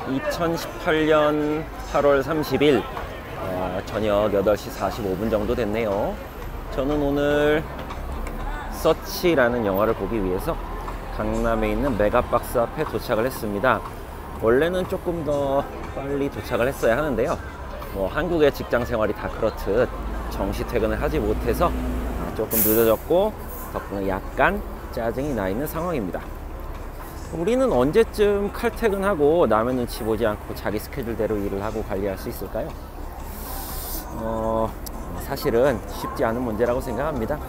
2018년 8월 30일 저녁 8시 45분 정도 됐네요. 저는 오늘 서치라는 영화를 보기 위해서 강남에 있는 메가박스 앞에 도착을 했습니다. 원래는 조금 더 빨리 도착을 했어야 하는데요, 한국의 직장 생활이 다 그렇듯 정시 퇴근을 하지 못해서 조금 늦어졌고, 덕분에 약간 짜증이 나 있는 상황입니다. 우리는 언제쯤 칼퇴근하고 남의 눈치 보지 않고 자기 스케줄대로 일을 하고 관리할 수 있을까요? 사실은 쉽지 않은 문제라고 생각합니다.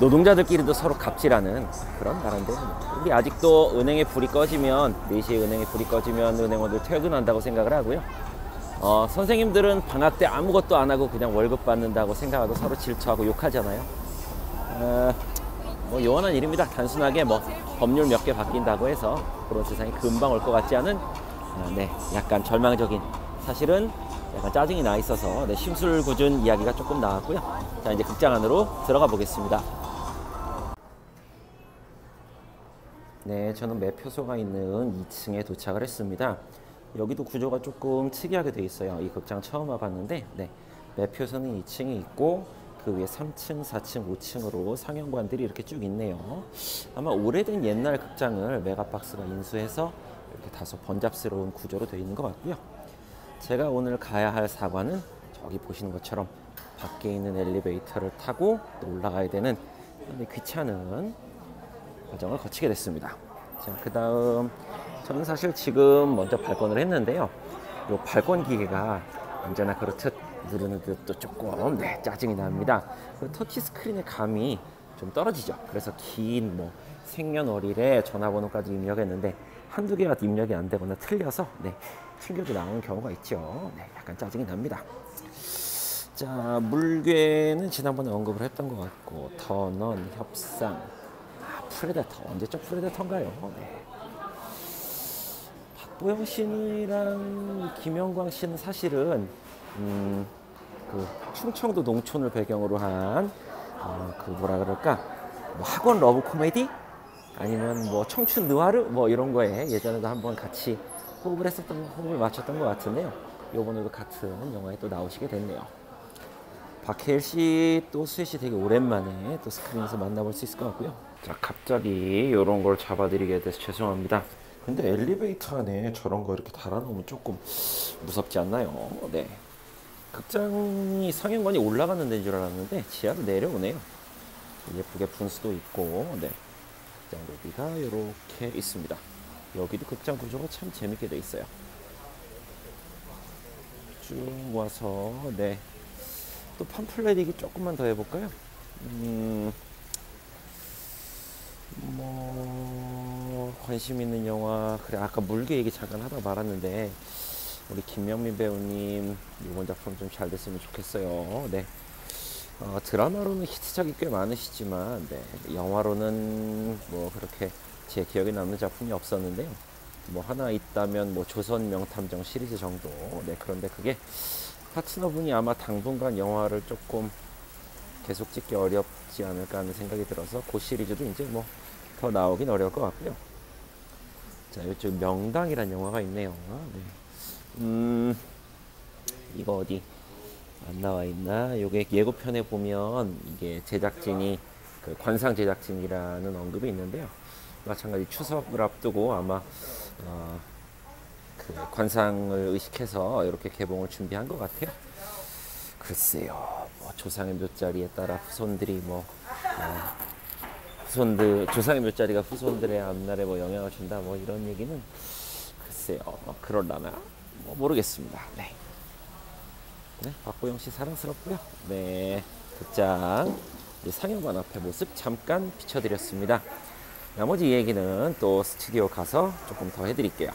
노동자들끼리도 서로 갑질하는 그런 나라인데요. 우리 아직도 은행에 불이 꺼지면, 4시에 은행에 불이 꺼지면 은행원들 퇴근한다고 생각을 하고요. 선생님들은 방학 때 아무것도 안 하고 그냥 월급 받는다고 생각하고 서로 질투하고 욕하잖아요. 요원한 일입니다. 단순하게 법률 몇 개 바뀐다고 해서 그런 세상이 금방 올 것 같지 않은, 약간 절망적인, 사실은 약간 짜증이 나 있어서 심술궂은 이야기가 조금 나왔고요. 자, 이제 극장 안으로 들어가 보겠습니다. 네, 저는 매표소가 있는 2층에 도착을 했습니다. 여기도 구조가 조금 특이하게 돼 있어요. 이 극장 처음 와봤는데, 매표소는 2층에 있고 그 위에 3층, 4층, 5층으로 상영관들이 이렇게 쭉 있네요. 아마 오래된 옛날 극장을 메가박스가 인수해서 이렇게 다소 번잡스러운 구조로 되어 있는 것 같고요. 제가 오늘 가야 할 사관은 저기 보시는 것처럼 밖에 있는 엘리베이터를 타고 또 올라가야 되는 귀찮은 과정을 거치게 됐습니다. 자, 그 다음 저는 사실 지금 먼저 발권을 했는데요. 이 발권 기계가 언제나 그렇듯 누르는 듯도 조금 짜증이 납니다. 그 터치 스크린의 감이 좀 떨어지죠. 그래서 긴 생년월일에 전화번호까지 입력했는데 한두 개가 입력이 안 되거나 틀려서 튕겨도 나오는 경우가 있죠. 약간 짜증이 납니다. 자, 물괴는 지난번에 언급을 했던 것 같고, 더넌, 협상, 프레데터, 언제적 프레데터인가요? 박보영 씨랑 김영광 씨는 사실은 그 충청도 농촌을 배경으로 한 학원 러브 코미디? 아니면 청춘 느와르? 이런 거에 예전에도 한번 같이 호흡을 맞췄던 것 같은데요. 요번에도 같은 영화에 또 나오시게 됐네요. 박해일 씨 또 수혜 씨 되게 오랜만에 또 스크린에서 만나볼 수 있을 것 같고요. 자, 갑자기 이런 걸 잡아드리게 돼서 죄송합니다. 근데 엘리베이터 안에 저런 거 이렇게 달아놓으면 조금 무섭지 않나요? 극장이 상영관이 올라가는 데인 줄 알았는데 지하로 내려오네요. 예쁘게 분수도 있고, 극장 로비가 이렇게 있습니다. 여기도 극장 구조가 참 재밌게 돼 있어요. 쭉 와서 또 팜플렛 얘기 조금만 더 해볼까요? 관심 있는 영화, 아까 물개 얘기 잠깐 하다 말았는데 우리 김명민 배우님 이번 작품 좀 잘 됐으면 좋겠어요. 드라마로는 히트작이 꽤 많으시지만 영화로는 그렇게 제 기억에 남는 작품이 없었는데요. 하나 있다면 조선 명탐정 시리즈 정도. 그런데 그게 파트너분이 아마 당분간 영화를 조금 계속 찍기 어렵지 않을까 하는 생각이 들어서 그 시리즈도 이제 더 나오긴 어려울 것 같고요. 자, 이쪽 명당이란 영화가 있네요. 이거 어디 안 나와 있나? 요게 예고편에 보면 이게 제작진이 관상 제작진이라는 언급이 있는데요. 마찬가지 추석을 앞두고 아마 관상을 의식해서 이렇게 개봉을 준비한 것 같아요. 글쎄요, 조상의 묘자리에 따라 후손들이 조상의 묘자리가 후손들의 앞날에 영향을 준다 이런 얘기는 글쎄요, 그럴라나 모르겠습니다. 박보영 씨 사랑스럽고요. 극장 상영관 앞에 모습 잠깐 비춰드렸습니다. 나머지 얘기는 또 스튜디오 가서 조금 더 해드릴게요.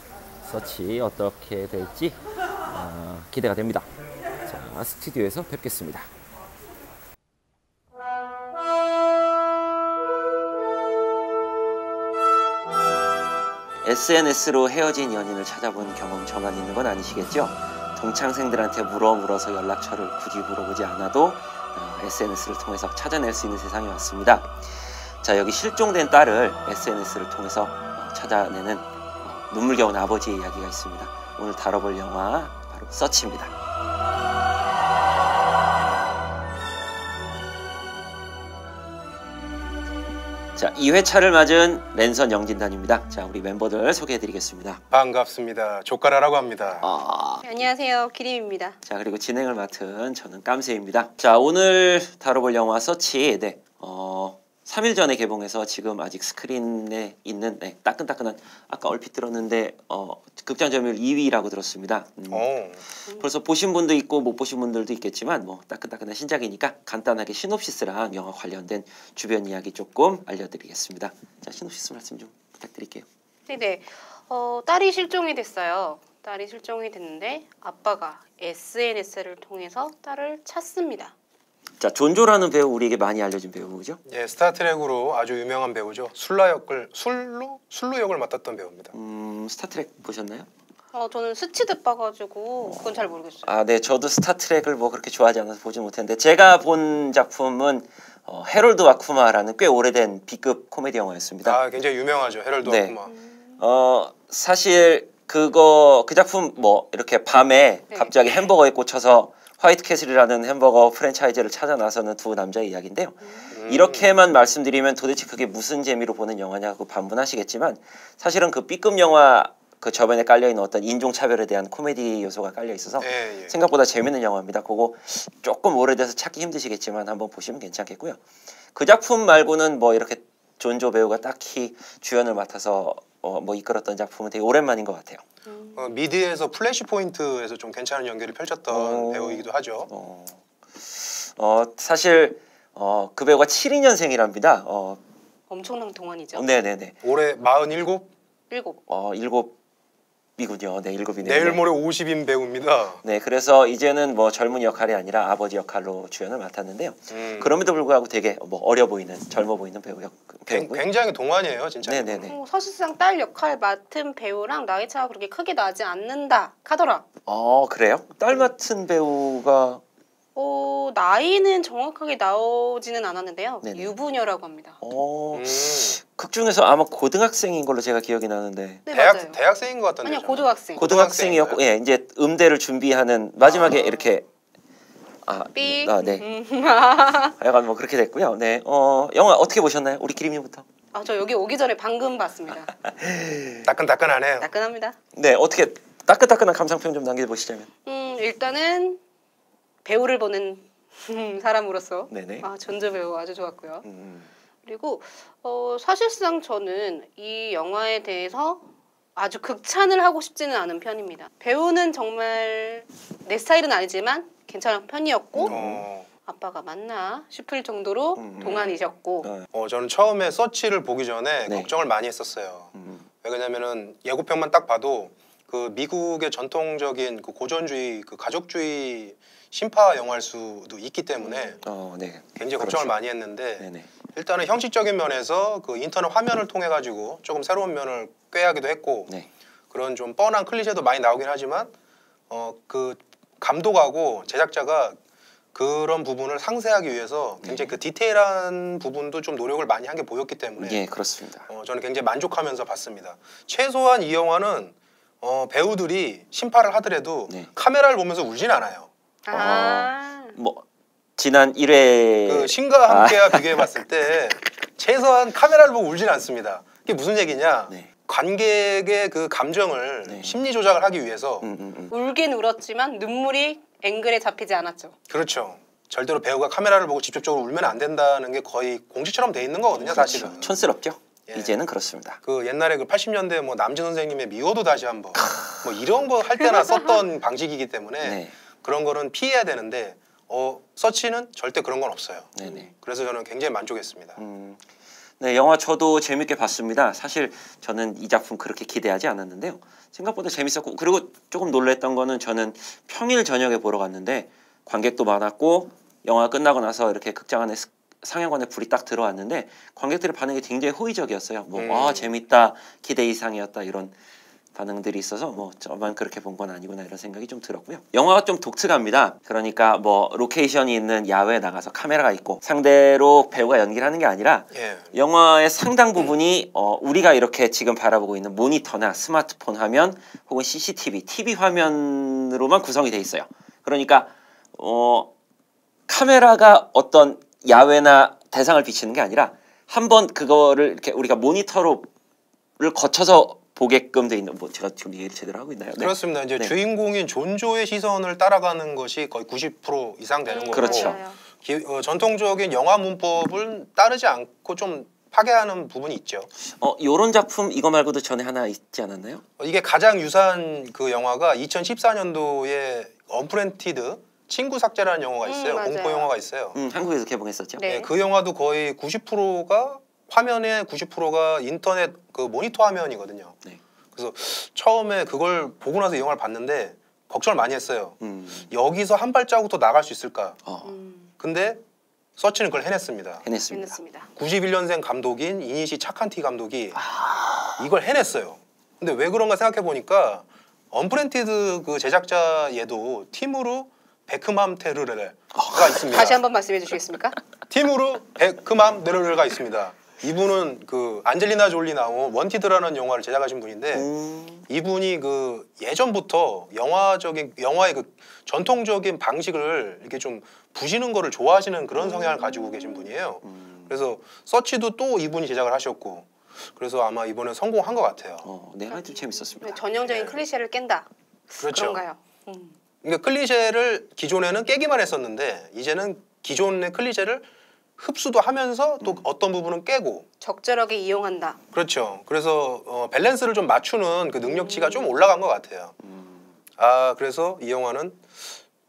서치 어떻게 될지 기대가 됩니다. 자, 스튜디오에서 뵙겠습니다. SNS로 헤어진 연인을 찾아본 경험 저만 있는 건 아니시겠죠? 동창생들한테 물어서 연락처를 굳이 물어보지 않아도 SNS를 통해서 찾아낼 수 있는 세상이 왔습니다. 자, 여기 실종된 딸을 SNS를 통해서 찾아내는 눈물겨운 아버지의 이야기가 있습니다. 오늘 다뤄볼 영화 바로 서치입니다. 자, 2회차를 맞은 랜선 영진단입니다. 자, 우리 멤버들 소개해드리겠습니다. 반갑습니다. 조카라라고 합니다. 네, 안녕하세요, 기림입니다. 자, 그리고 진행을 맡은 저는 깜세입니다. 자, 오늘 다뤄볼 영화 서치. 네, 3일 전에 개봉해서 지금 아직 스크린에 있는 따끈따끈한, 아까 얼핏 들었는데 극장 점유율 2위라고 들었습니다. 벌써 보신 분도 있고 못 보신 분들도 있겠지만 뭐 따끈따끈한 신작이니까 간단하게 시놉시스랑 영화 관련된 주변 이야기 조금 알려드리겠습니다. 자, 시놉시스 말씀 좀 부탁드릴게요. 네네. 딸이 실종이 됐어요. 딸이 실종이 됐는데 아빠가 SNS를 통해서 딸을 찾습니다. 자, 존조라는 배우 우리에게 많이 알려진 배우죠? 예, 스타트랙으로 아주 유명한 배우죠. 술루 역을 맡았던 배우입니다. 스타트랙 보셨나요? 저는 스치듯 봐가지고 그건 잘 모르겠어요. 아, 네, 저도 스타트랙을 뭐 그렇게 좋아하지 않아서 보지 못했는데 제가 본 작품은 해롤드 와쿠마라는 꽤 오래된 B급 코미디 영화였습니다. 아, 굉장히 유명하죠. 해럴드 네. 와쿠마. 사실 그 작품 뭐 이렇게 밤에 네. 갑자기 햄버거에 꽂혀서 화이트 캐슬이라는 햄버거 프랜차이즈를 찾아 나서는 두 남자의 이야기인데요. 이렇게만 말씀드리면 도대체 그게 무슨 재미로 보는 영화냐고 반문하시겠지만 사실은 그 B급 영화 그 저변에 깔려있는 어떤 인종차별에 대한 코미디 요소가 깔려있어서 예. 생각보다 재밌는 영화입니다. 그거 조금 오래돼서 찾기 힘드시겠지만 한번 보시면 괜찮겠고요. 그 작품 말고는 뭐 이렇게 존조 배우가 딱히 주연을 맡아서 뭐 이끌었던 작품은 되게 오랜만인 것 같아요. 미드에서 플래시 포인트에서 좀 괜찮은 연기를 펼쳤던 배우이기도 하죠. 사실 그 배우가 72년생이랍니다. 엄청난 동안이죠. 네네네. 올해 47? 7. 일곱이군요. 네, 7이네요. 내일 모레 50인 배우입니다. 네, 그래서 이제는 뭐 젊은 역할이 아니라 아버지 역할로 주연을 맡았는데요. 그럼에도 불구하고 되게 뭐 어려 보이는, 젊어 보이는 배우고요. 굉장히 동안이에요, 진짜. 네네네. 사실상 딸 역할 맡은 배우랑 나이 차가 그렇게 크게 나지 않는다 하더라. 그래요? 딸 맡은 배우가 나이는 정확하게 나오지는 않았는데요. 네네. 유부녀라고 합니다. 극 중에서 아마 고등학생인 걸로 제가 기억이 나는데. 네, 맞아요. 대학생인 것 같던데. 아니요, 고등학생. 고등학생이었고, 예, 이제 음대를 준비하는 마지막에 이렇게 삑. 네. 약간 뭐 그렇게 됐고요. 네, 영화 어떻게 보셨나요? 우리 기림이부터. 저 여기 오기 전에 방금 봤습니다. 따끈따끈하네요. 따끈합니다. 네, 어떻게 따끈따끈한 감상평 좀 남겨보시자면. 일단은 배우를 보는 사람으로서 네네. 존조 배우 아주 좋았고요. 그리고 사실상 저는 이 영화에 대해서 아주 극찬을 하고 싶지는 않은 편입니다. 배우는 정말 내 스타일은 아니지만 괜찮은 편이었고 아빠가 맞나 싶을 정도로 동안이셨고 저는 처음에 서치를 보기 전에 네. 걱정을 많이 했었어요. 왜냐면은 예고편만 딱 봐도 그 미국의 전통적인 그 고전주의, 그 가족주의 신파 영화일 수도 있기 때문에 네. 굉장히 걱정을 많이 했는데 네네. 일단은 형식적인 면에서 그 인터넷 화면을 통해 가지고 조금 새로운 면을 꾀하기도 했고 네. 그런 좀 뻔한 클리셰도 많이 나오긴 하지만 그 감독하고 제작자가 그런 부분을 상세하기 위해서 굉장히 그 디테일한 부분도 좀 노력을 많이 한 게 보였기 때문에 예, 그렇습니다. 저는 굉장히 만족하면서 봤습니다. 최소한 이 영화는 배우들이 심파를 하더라도 네. 카메라를 보면서 울진 않아요. 뭐 지난 1회 그 신과 함께와 비교해봤을 때 최소한 카메라를 보고 울진 않습니다. 이게 무슨 얘기냐? 네. 관객의 그 감정을 네. 심리 조작을 하기 위해서 울긴 울었지만 눈물이 앵글에 잡히지 않았죠. 그렇죠. 절대로 배우가 카메라를 보고 직접적으로 울면 안 된다는 게 거의 공식처럼 돼 있는 거거든요, 사실은. 그렇죠. 촌스럽죠. 예. 이제는 그렇습니다. 그 옛날에 그 80년대 뭐 남진 선생님의 미워도 다시 한번 뭐 이런 거 할 때나 썼던 방식이기 때문에 네. 그런 거는 피해야 되는데 서치는 절대 그런 건 없어요. 네네. 그래서 저는 굉장히 만족했습니다. 네, 영화 저도 재밌게 봤습니다. 사실 저는 이 작품 그렇게 기대하지 않았는데요. 생각보다 재밌었고, 그리고 조금 놀랬던 거는 저는 평일 저녁에 보러 갔는데 관객도 많았고 영화 끝나고 나서 이렇게 극장 안에 상영관에 불이 딱 들어왔는데 관객들의 반응이 굉장히 호의적이었어요. 뭐 재밌다, 기대 이상이었다 이런. 반응들이 있어서 뭐 저만 그렇게 본 건 아니구나 이런 생각이 좀 들었고요. 영화가 좀 독특합니다. 그러니까 뭐 로케이션이 있는 야외에 나가서 카메라가 있고 상대로 배우가 연기를 하는 게 아니라 예. 영화의 상당 부분이 우리가 이렇게 지금 바라보고 있는 모니터나 스마트폰 화면 혹은 CCTV, TV 화면으로만 구성이 돼 있어요. 그러니까 카메라가 어떤 야외나 대상을 비치는 게 아니라 한번 그거를 이렇게 우리가 모니터를 거쳐서 보게끔 돼 있는 뭐 제가 지금 이해를 제대로 하고 있나요? 네. 그렇습니다. 이제 네. 주인공인 존조의 시선을 따라가는 것이 거의 90% 이상 되는 거고 그렇죠. 전통적인 영화 문법을 따르지 않고 좀 파괴하는 부분이 있죠. 요런 작품 이거 말고도 전에 하나 있지 않았나요? 이게 가장 유사한 그 영화가 2014년도에 언프렌티드 친구 삭제라는 영화가 있어요. 맞아요. 공포 영화가 있어요. 한국에서 개봉했었죠. 네. 네, 그 영화도 거의 90%가 화면의 90%가 인터넷 그 모니터 화면이거든요. 네. 그래서 처음에 그걸 보고 나서 이 영화를 봤는데 걱정을 많이 했어요. 여기서 한 발자국 더 나갈 수 있을까? 근데 서치는 그걸 해냈습니다. 해냈습니다. 91년생 감독인 이니시 차칸티 감독이 이걸 해냈어요. 근데 왜 그런가 생각해 보니까 언프렌티드 그 제작자 얘도 팀으로 베크맘 테르레가 있습니다. 다시 한번 말씀해 주시겠습니까? 팀으로 베크맘 테르레가 있습니다. 이분은 그 안젤리나 졸리 나온 원티드라는 영화를 제작하신 분인데 이분이 그 예전부터 영화의 그 전통적인 방식을 이렇게 좀 부시는 거를 좋아하시는 그런 성향을 가지고 계신 분이에요. 그래서 서치도 또 이분이 제작을 하셨고 그래서 아마 이번에 성공한 것 같아요. 네, 좀 재밌었습니다. 전형적인 클리셰를 깬다. 그렇죠. 그런가요? 그러니까 클리셰를 기존에는 깨기만 했었는데 이제는 기존의 클리셰를 흡수도 하면서 또 어떤 부분은 깨고 적절하게 이용한다. 그렇죠. 그래서 밸런스를 좀 맞추는 그 능력치가 좀 올라간 것 같아요. 그래서 이 영화는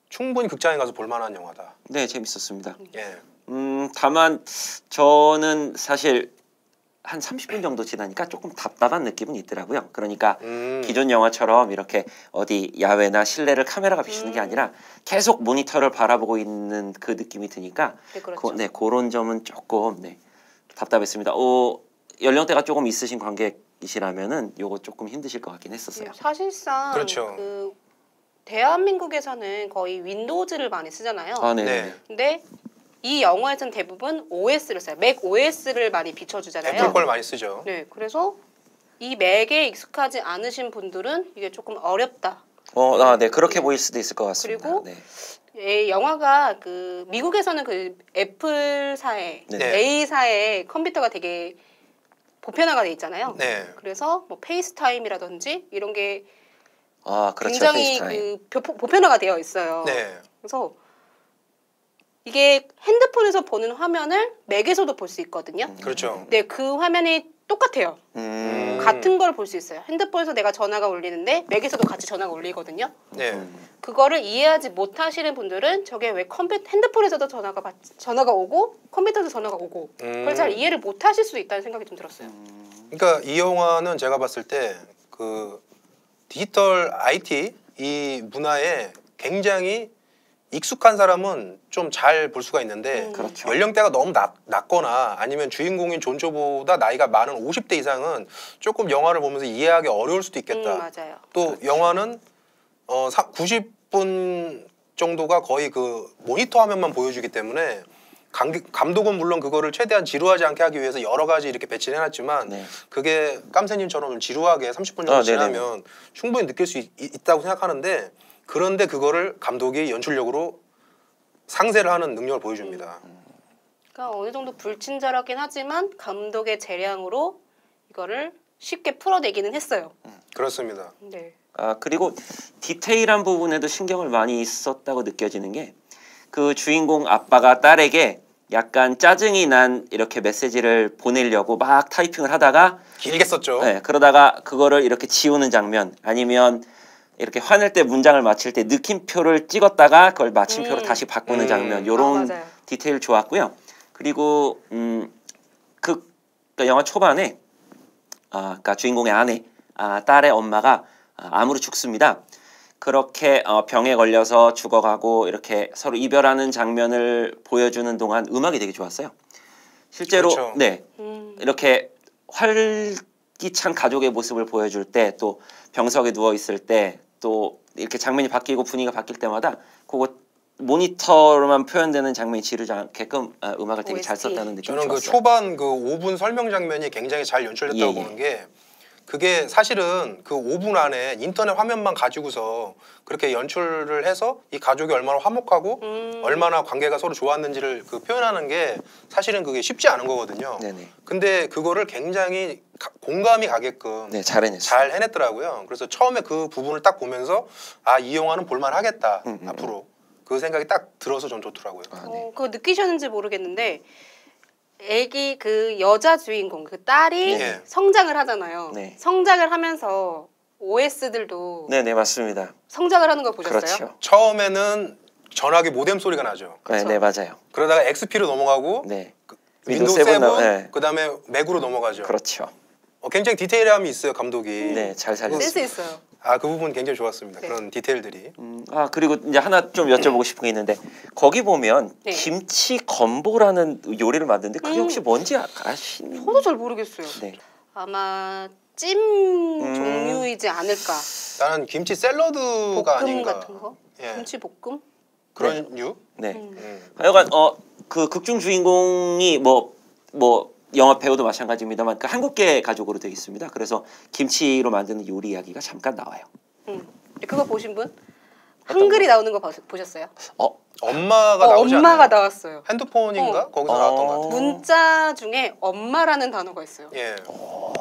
충분히 극장에 가서 볼 만한 영화다. 네, 재밌었습니다. 예. 다만 저는 사실 한 30분 정도 지나니까 조금 답답한 느낌은 있더라고요. 그러니까 기존 영화처럼 이렇게 어디 야외나 실내를 카메라가 비추는 게 아니라 계속 모니터를 바라보고 있는 그 느낌이 드니까 네, 그렇죠. 그런 점은 조금 답답했습니다. 연령대가 조금 있으신 관객이시라면은 요거 조금 힘드실 것 같긴 했었어요. 사실상 그렇죠. 그 대한민국에서는 거의 윈도우즈를 많이 쓰잖아요. 네. 네. 근데 이 영화에서는 대부분 OS를 써요. 맥 OS를 많이 비춰주잖아요. 애플 걸 많이 쓰죠. 네, 그래서 이 맥에 익숙하지 않으신 분들은 이게 조금 어렵다. 네, 그렇게 보일 수도 있을 것 같습니다. 그리고 네. 이 영화가 그 미국에서는 그 애플사의 네. A사의 컴퓨터가 되게 보편화가 돼 있잖아요. 네. 그래서 뭐 페이스타임이라든지 이런 게 그렇죠. 굉장히 페이스타임. 보편화가 되어 있어요. 네. 그래서 이게 핸드폰에서 보는 화면을 맥에서도 볼 수 있거든요. 그렇죠. 네, 그 화면이 똑같아요. 같은 걸 볼 수 있어요. 핸드폰에서 내가 전화가 울리는데 맥에서도 같이 전화가 울리거든요. 네. 그거를 이해하지 못하시는 분들은 저게 왜 핸드폰에서도 전화가 오고 컴퓨터에서 전화가 오고 그걸 잘 이해를 못하실 수도 있다는 생각이 좀 들었어요. 그러니까 이 영화는 제가 봤을 때 그 디지털 IT 이 문화에 굉장히 익숙한 사람은 좀 잘 볼 수가 있는데 그렇죠. 연령대가 너무 낮거나 아니면 주인공인 존조보다 나이가 많은 50대 이상은 조금 영화를 보면서 이해하기 어려울 수도 있겠다. 맞아요. 또 그렇죠. 영화는 90분 정도가 거의 그 모니터 화면만 보여주기 때문에 감독은 물론 그거를 최대한 지루하지 않게 하기 위해서 여러 가지 이렇게 배치를 해놨지만 네. 그게 깜새님처럼 지루하게 30분 정도 지나면 충분히 느낄 수 있다고 생각하는데 그런데 그거를 감독이 연출력으로 상쇄를 하는 능력을 보여줍니다. 그러니까 어느 정도 불친절하긴 하지만 감독의 재량으로 이거를 쉽게 풀어내기는 했어요. 그렇습니다. 네. 그리고 디테일한 부분에도 신경을 많이 썼다고 느껴지는 게 그 주인공 아빠가 딸에게 약간 짜증이 난 이렇게 메시지를 보내려고 막 타이핑을 하다가 길게 썼죠. 네, 그러다가 그거를 이렇게 지우는 장면 아니면 이렇게 화낼 때 문장을 마칠 때 느낌표를 찍었다가 그걸 마침표로 다시 바꾸는 장면 요런 맞아요. 디테일 좋았고요. 그리고 그러니까 영화 초반에 그러니까 주인공의 아내 딸의 엄마가 암으로 죽습니다. 그렇게 병에 걸려서 죽어가고 이렇게 서로 이별하는 장면을 보여주는 동안 음악이 되게 좋았어요. 실제로 그렇죠. 네 이렇게 활기찬 가족의 모습을 보여줄 때, 또 병석에 누워 있을 때, 또 이렇게 장면이 바뀌고 분위기가 바뀔 때마다 그거 모니터로만 표현되는 장면이 지르지 않게끔 음악을 되게 잘 썼다는 느낌이 저는 좋았어요. 그 초반 그 5분 설명 장면이 굉장히 잘 연출됐다고 보는 게, 그게 사실은 그 5분 안에 인터넷 화면만 가지고서 그렇게 연출을 해서 이 가족이 얼마나 화목하고 얼마나 관계가 서로 좋았는지를 그 표현하는 게 사실은 그게 쉽지 않은 거거든요. 네네. 근데 그거를 굉장히 공감이 가게끔 네, 잘 해냈어요. 잘 해냈더라고요. 그래서 처음에 그 부분을 딱 보면서 아, 이 영화는 볼만 하겠다 앞으로 그 생각이 딱 들어서 전 좋더라고요. 아, 네. 그거 느끼셨는지 모르겠는데 애기 그 여자 주인공 그 딸이 네. 성장을 하잖아요. 네. 성장을 하면서 OS들도 네네, 맞습니다. 성장을 하는 거 보셨어요? 그렇죠. 처음에는 전화기 모뎀 소리가 나죠. 네, 네, 맞아요. 그러다가 XP로 넘어가고 네. 윈도우 윈도우 7, 세븐 네. 그다음에 맥으로 넘어가죠. 그렇죠. 굉장히 디테일함이 있어요, 감독이. 네, 잘 살렸어요. 센스 있어요. 아, 그 부분 굉장히 좋았습니다. 네. 그런 디테일들이. 그리고 이제 하나 좀 여쭤보고 싶은 게 있는데, 거기 보면 네. 김치 건보라는 요리를 만드는데 그게 혹시 뭔지 아시는? 저도 잘 모르겠어요. 네. 아마 찜 종류이지 않을까. 나는 김치 샐러드가 볶음 아닌가. 같은 거? 예. 김치 볶음? 그런 류? 네. 음. 하여간 그 극중 주인공이 뭐 영화 배우도 마찬가지입니다만 그 한국계 가족으로 되어 있습니다. 그래서 김치로 만드는 요리 이야기가 잠깐 나와요. 그거 보신 분? 한글이 나오는 거 보셨어요? 엄마가 나오지 엄마가 않나요? 나왔어요. 핸드폰인가? 거기서 나왔던 것 같아요. 문자 중에 엄마라는 단어가 있어요. 예.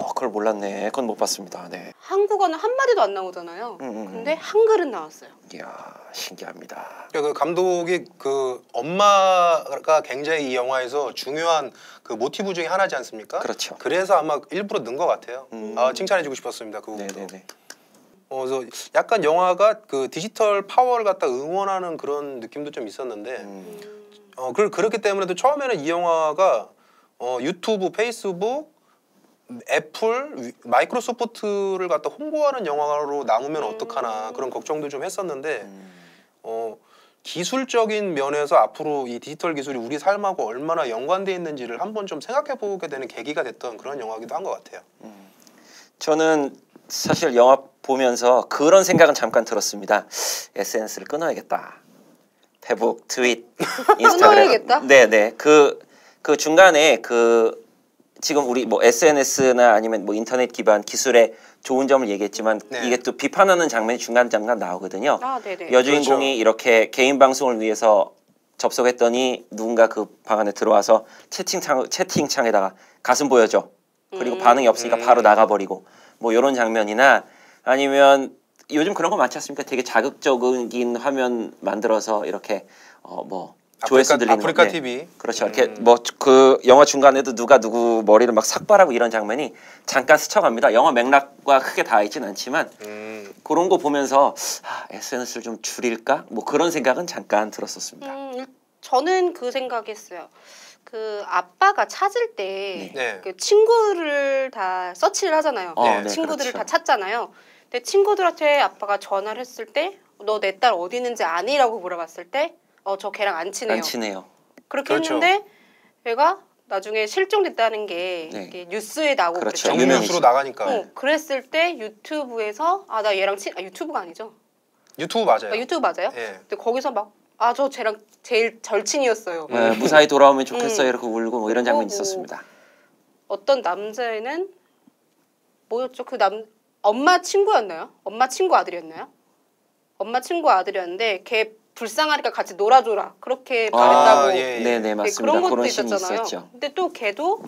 그걸 몰랐네. 그건 못 봤습니다. 네. 한국어는 한 마디도 안 나오잖아요. 근데 한글은 나왔어요. 이야, 신기합니다. 그 감독이 그 엄마가 굉장히 이 영화에서 중요한 그 모티브 중에 하나지 않습니까? 그렇죠. 그래서 아마 일부러 넣은 것 같아요. 칭찬해주고 싶었습니다. 그 부분도. 네네네. 그래서 약간 영화가 그 디지털 파워를 갖다 응원하는 그런 느낌도 좀 있었는데, 그렇기 때문에도 처음에는 이 영화가 유튜브, 페이스북, 애플, 마이크로소프트를 갖다 홍보하는 영화로 남으면 어떡하나 그런 걱정도 좀 했었는데, 기술적인 면에서 앞으로 이 디지털 기술이 우리 삶하고 얼마나 연관돼 있는지를 한번 좀 생각해 보게 되는 계기가 됐던 그런 영화기도 한 것 같아요. 저는 사실 영화 보면서 그런 생각은 잠깐 들었습니다. SNS를 끊어야겠다. 페북, 트윗, 인스타그램. 끊어야겠다? 네네. 그 중간에 지금 우리 뭐 SNS나 아니면 뭐 인터넷 기반 기술의 좋은 점을 얘기했지만 네. 이게 또 비판하는 장면이 중간중간 나오거든요. 아, 네네. 여주인공이 그렇죠. 이렇게 개인 방송을 위해서 접속했더니 누군가 그 방 안에 들어와서 채팅창에다가 가슴 보여줘. 그리고 반응이 없으니까 바로 나가버리고 뭐 이런 장면이나 아니면 요즘 그런 거 많지 않습니까? 되게 자극적인 화면 만들어서 이렇게 조회수 들리는 아프리카 네. TV. 그렇죠. 이렇게 뭐 그 영화 중간에도 누가 누구 머리를 막 삭발하고 이런 장면이 잠깐 스쳐갑니다. 영화 맥락과 크게 닿아 있진 않지만 그런 거 보면서 SNS를 좀 줄일까? 뭐 그런 생각은 잠깐 들었었습니다. 저는 그 생각했어요. 그 아빠가 찾을 때 네. 그 친구를 다 서치를 하잖아요. 네, 친구들을 그렇죠. 다 찾잖아요. 근데 친구들한테 아빠가 전화를 했을 때 너 내 딸 어디 있는지 아니라고 물어봤을 때 저 걔랑 안 친해요. 안 친해요. 그렇게 그렇죠. 했는데 얘가 나중에 실종됐다는 게 네. 이게 뉴스에 나오고 그렇죠. 그랬잖아요. 정뉴스로 나가니까. 그랬을 때 유튜브에서 나 얘랑 유튜브가 아니죠. 유튜브 맞아요. 유튜브 맞아요? 예. 근데 거기서 막 저 쟤랑 제일 절친이었어요. 네, 무사히 돌아오면 좋겠어요. 이렇게 울고 뭐 이런 장면이 그리고 있었습니다. 어떤 남자애는 뭐였죠? 엄마 친구였나요? 엄마 친구 아들이었나요? 엄마 친구 아들이었는데 걔 불쌍하니까 같이 놀아줘라 그렇게 말했다고. 예. 네네 맞습니다. 그런 것도 그런 씬이 있었잖아요. 있었죠. 근데 또 걔도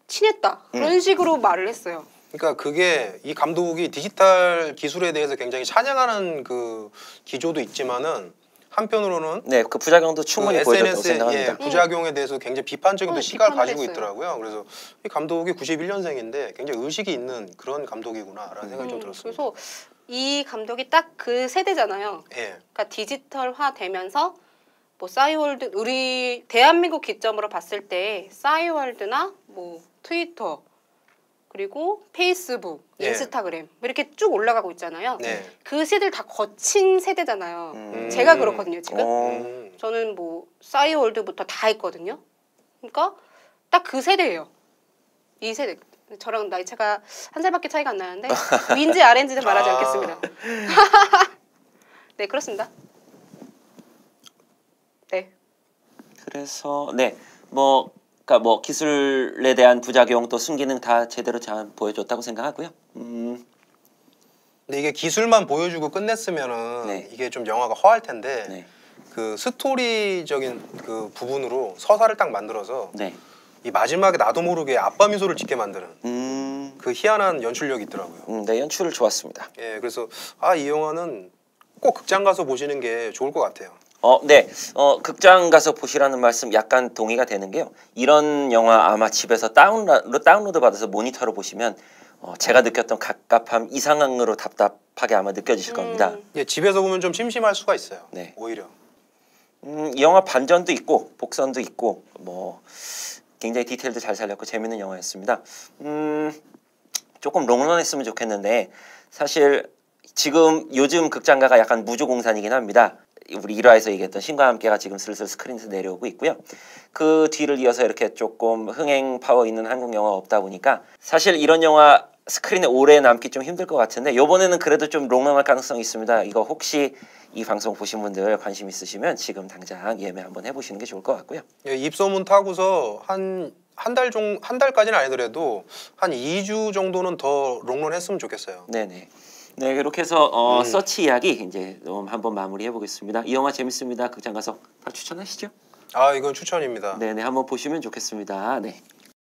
친했다 그런 식으로 말을 했어요. 그러니까 그게 이 감독이 디지털 기술에 대해서 굉장히 찬양하는 그 기조도 있지만은 한편으로는 네, 그 부작용도 충분히 보여줬다고 SNS의 생각합니다. 부작용에 대해서 굉장히 비판적인 또 시각을 비판을 가지고 했어요. 있더라고요. 그래서 이 감독이 91년생인데 굉장히 의식이 있는 그런 감독이구나라는 생각이 좀 들었습니다. 그래서 이 감독이 딱 그 세대잖아요. 예. 그러니까 디지털화 되면서 뭐 싸이월드 우리 대한민국 기점으로 봤을 때 싸이월드나 뭐 트위터 그리고 페이스북, 예. 인스타그램 뭐 이렇게 쭉 올라가고 있잖아요. 네. 그 세대를 다 거친 세대잖아요. 제가 그렇거든요 지금. 저는 뭐 싸이월드부터 다 했거든요. 그러니까 딱 그 세대예요. 이 세대. 저랑 나이 차가 한 살밖에 차이가 안 나는데 위인지 아래인지는 말하지 않겠습니다. 네, 그렇습니다. 네. 그래서 그러니까 뭐 기술에 대한 부작용 또 순기능 다 제대로 잘 보여줬다고 생각하고요. 근데 이게 기술만 보여주고 끝냈으면은 네. 이게 좀 영화가 허할 텐데 네. 그 스토리적인 그 부분으로 서사를 딱 만들어서 네. 이 마지막에 나도 모르게 아빠 미소를 짓게 만드는 그 희한한 연출력이 있더라고요. 네, 연출 좋았습니다. 예, 그래서 이 영화는 꼭 극장 가서 보시는 게 좋을 것 같아요. 네. 극장 가서 보시라는 말씀 약간 동의가 되는 게요. 이런 영화 아마 집에서 다운로드 받아서 모니터로 보시면 제가 느꼈던 갑갑함 이상으로 답답하게 아마 느껴지실 겁니다. 예, 집에서 보면 좀 심심할 수가 있어요. 네. 오히려. 이 영화 반전도 있고 복선도 있고 뭐 굉장히 디테일도 잘 살렸고 재밌는 영화였습니다. 조금 롱런했으면 좋겠는데 사실 지금 요즘 극장가가 약간 무주공산이긴 합니다. 우리 1화에서 얘기했던 신과 함께가 지금 슬슬 스크린에서 내려오고 있고요. 그 뒤를 이어서 이렇게 조금 흥행 파워 있는 한국 영화가 없다 보니까 사실 이런 영화 스크린에 오래 남기 좀 힘들 것 같은데 이번에는 그래도 좀 롱런할 가능성이 있습니다. 이거 혹시 이 방송 보신 분들 관심 있으시면 지금 당장 예매 한번 해보시는 게 좋을 것 같고요. 예, 입소문 타고서 한 달까지는 아니더라도 한 2주 정도는 더 롱런 했으면 좋겠어요. 네네. 네, 그렇게 해서 서치 이야기 이제 한번 마무리해 보겠습니다. 이 영화 재밌습니다. 극장 가서 다 추천하시죠? 이건 추천입니다. 네네, 한번 보시면 좋겠습니다. 네.